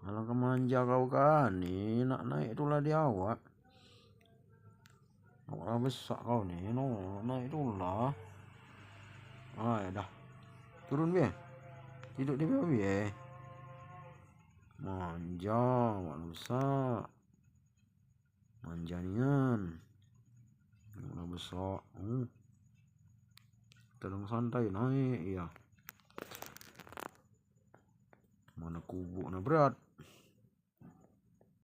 Alangkah manja kau kan, nih nak naik itulah di awak. Awak besar kau nih, no, naik itulah. Ya dah, turun be, tidur di bawah be. Manja, awak besar. Manja nian. Awak besar. Tenang santai naik ya. Mana kubuk na berat.